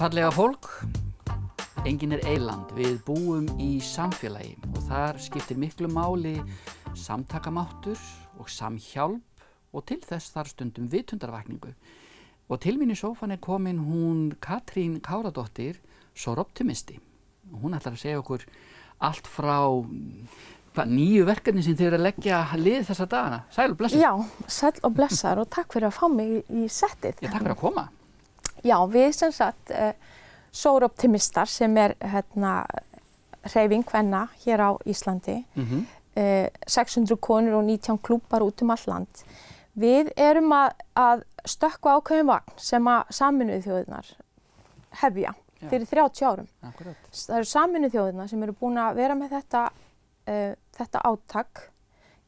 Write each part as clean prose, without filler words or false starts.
Fallega fólk, enginn eyland, við búum í samfélagi og þar skiptir miklu máli samtakamáttur og samhjálp og til þess þarf stundum vitundarvakningu. Og til mín í sófan komin hún Katrín Káradóttir, Soroptimisti. Hún ætlar að segja okkur allt frá nýju verkefni sem þið eru að leggja lið þessa dagana. Sæl og blessaður. Já, sæl og blessaður og takk fyrir að fá mig í settið. Já, takk fyrir að koma. Já, við sem sagt Soroptimistar sem hreyfing kvenna hér á Íslandi. 600 konur og 19 klúbbar út all land. Við erum að stökkva ákveðin vagn sem að Sameinuðu þjóðirnar hefja fyrir 30 árum. Akkurat. Það eru Sameinuðu þjóðirnar sem eru búin að vera með þetta átak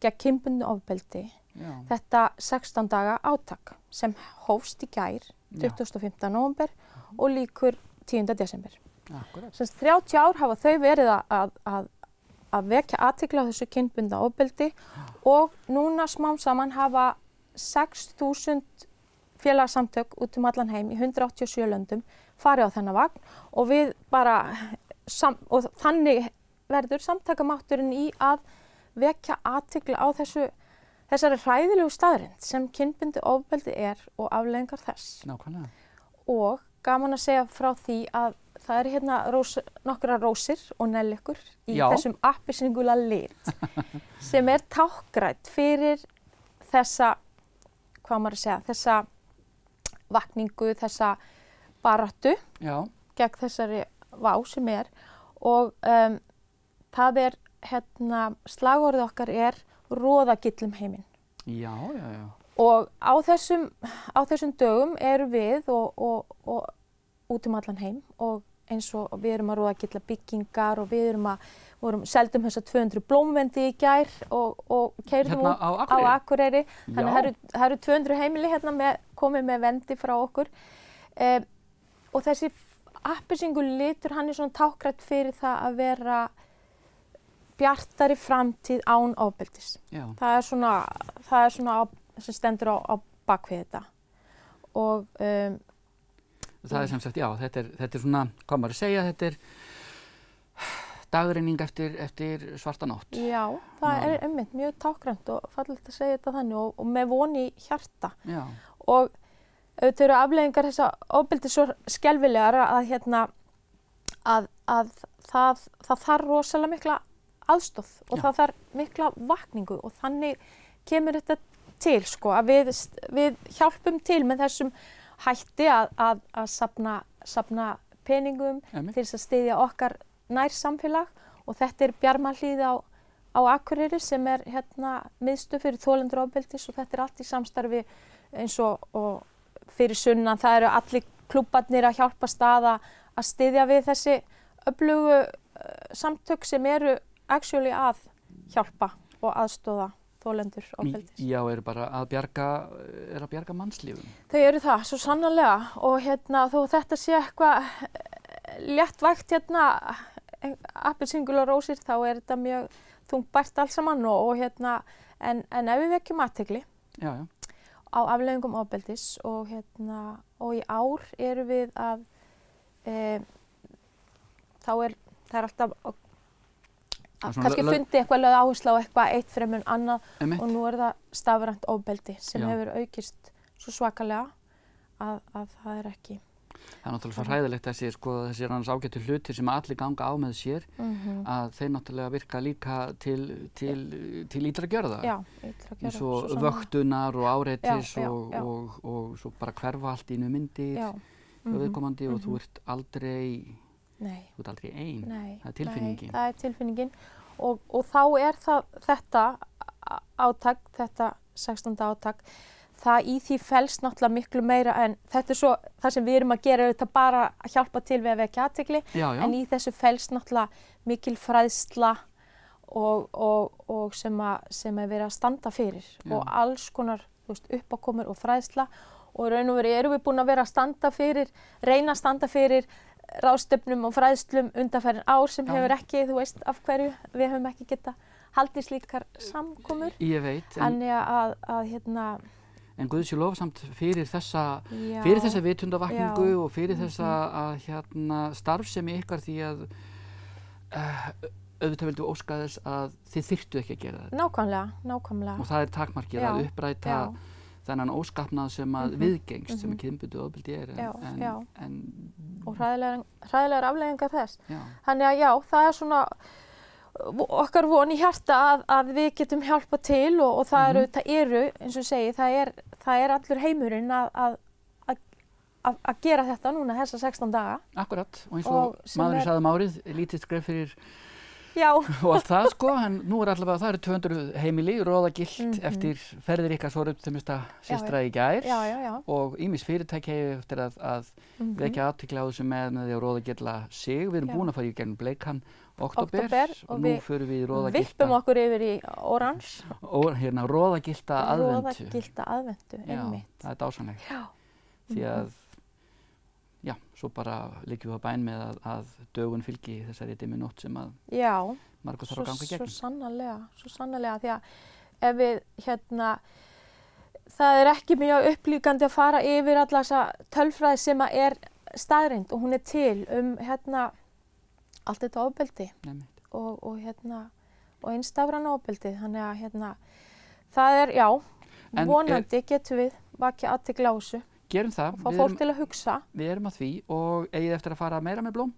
gegn kynbundnu ofbeldi. Já. Þetta 16 daga átak sem hófst í gær 25. nóvember og lýkur 10. desember. Akkurat. Sem 30 ár hafa þau verið að vekja athygli á þessu kynbundna ofbeldi og núna smám saman hafa 6.000 félagasamtök út allan heim í 187 löndum farið á þennan vagn og við bara og þannig verður samtakamátturinn í að vekja athygli á þessari hræðilegu staðreynd sem kynbundið ofbeldi og afleiðingar þess. Nákvæmlega. Og gaman að segja frá því að það eru hérna nokkrar rósir og nellikur í þessum appelsínugula lit sem táknrænt fyrir þessa, hvað maður að segja, þessa vakningu, þessa baráttu gegn þessari vá sem og það slagorðið okkar roðagillum heiminn. Já. Og á þessum dögum erum við og út allan heim og eins og við erum að roðagilla byggingar og við seldum þessa 200 blómvendi í gær og keyrðum út á Akureyri. Þannig að það eru 200 heimili komið með vendi frá okkur. Og þessi appelsínuguli litur, hann svona táknrænt fyrir það að vera bjartari framtíð án ofbeldis. Það er svona sem stendur á bakvið þetta. Og það er sem sagt, þetta svona, hvað maður að segja, þetta dagrenning eftir svarta nótt. Já, það er einmitt mjög táknrænt og fallegt að segja þetta þannig og með von í hjarta. Já. Og þau eru afleiðingar þessa ofbeldi svo skelfilegar að það þarf rosalega mikla aðstoð og það þarf mikla vakningu og þannig kemur þetta til að við hjálpum til með þessum hætti að safna peningum til þess að styðja okkar nærsamfélag og þetta Bjarmahlíð á Akureyri sem miðstöð fyrir þolendur ofbeldis og þetta allt í samstarfi eins og fyrir sunnan. Það eru allir klúbbarnir að hjálpast að styðja við þessi öflugu samtök sem eru actually að hjálpa og aðstoða þolendur ofbeldis. Já, eru bara að bjarga mannslífum. Þau eru það, svo sannarlega og þó þetta sé eitthvað léttvægt appelsínugula rósir þá þetta mjög þungbært alls saman en ef við vekjum athygli á afleiðingum ofbeldis og í ár erum við að það er alltaf kannski fundið eitthvað lögð áherslu á eitthvað eitt fremur en annað og nú það stafrænt ofbeldi sem hefur aukist svo svakalega að það ekki. Það er náttúrulega svo hræðilegt þessi annars ágætu hlutir sem allir ganga á með sér að þeir náttúrulega virka líka til illra gjörða. Já, illra gjörða. Eins og vöktunar og áreitis og svo bara hverfa allt í myndir viðkomandi og þú ert aldrei ein. Það er tilfinningin. Það er tilfinningin og þá þetta átak, þetta 16. átak, það í því felst náttúrulega miklu meira en þetta svo það sem við erum að gera þetta bara að hjálpa til við að vekja athygli en í þessu felst náttúrulega mikil fræðsla og sem verið að standa fyrir og alls konar uppákomur og fræðsla og raun og veru erum við búin að vera að reyna að standa fyrir ráðstefnum og fræðslum undanfarin ár sem hefur ekki, af hverju við höfum ekki getað haldið slíkar samkomur. Ég veit. Þannig að En Guð sé lofsamt fyrir þessa Já, vitundavakningu já. og fyrir þessa að starfsemi ykkar því að auðvitað vildu óska þess að þið þyrftu ekki að gera þetta. Nákvæmlega. Og það er takmarkið að uppræta þennan óskapnað sem að viðgengst, sem að kynbundið ofbeldi en og hræðilegar afleiðingar þess. Já. Þannig að já, það er svona okkar von í hjarta að við getum hjálpað til og það eru, eins og ég segi, það er allur heimurinn að gera þetta núna þessa 16 daga. Akkurat, og eins og maðurinn sagði árið, lítið skref fyrir og allt það sko, en nú er allavega, það eru 200 heimili, Róðagilt eftir ferðir ykkar sorgþemista systra í gær og ýmis fyrirtæki eftir að vekja athygli á þessu með því að róðagilla sig. Við erum búin að fara í gegnum bleikan október og nú förum við í Róðagilta. Vippum okkur yfir í orange. Hérna, Róðagilta aðventu. Róðagilta aðventu, einmitt. Já, það er dásamlegt. Því að já, svo bara liggjum við á bæn með að dögun fylgi þessari dimmu nótt sem að margur þarf að ganga í gegnum. Svo sannarlega, því að ef við það er ekki mjög upplýfgandi að fara yfir alla þessa tölfræði sem að er staðreynd og hún er til allt þetta ofbeldi og einstafræna ofbeldi, þannig að það er, vonandi getum við vakið athygli á þessu. Gerum það. Og fá fólk til að hugsa. Við erum að því og eigið eftir að fara meira með blóm?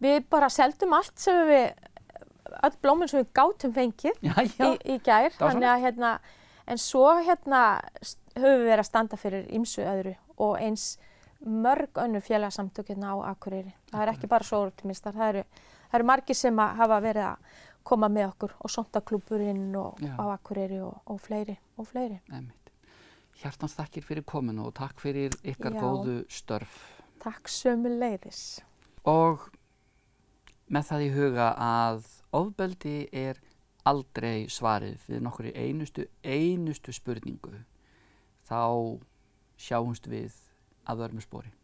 Við bara seldum allt sem öll blómin sem við gátum fengið í gær. Þannig að en svo höfum við verið að standa fyrir ýmsu öðru og eins mörg önnur félagasamtök á Akureyri. Það er ekki bara sóoroptimistar, það eru margir sem hafa verið að koma með okkur og Sontaklúbburinn og á Akureyri og fleiri. Hjartans þakkir fyrir kominu og takk fyrir ykkar góðu störf. Takk sömuleiðis. Og með það í huga að ofbeldi er aldrei svarið við nokkurri einustu spurningu, þá sjáumst við að vörmu spori.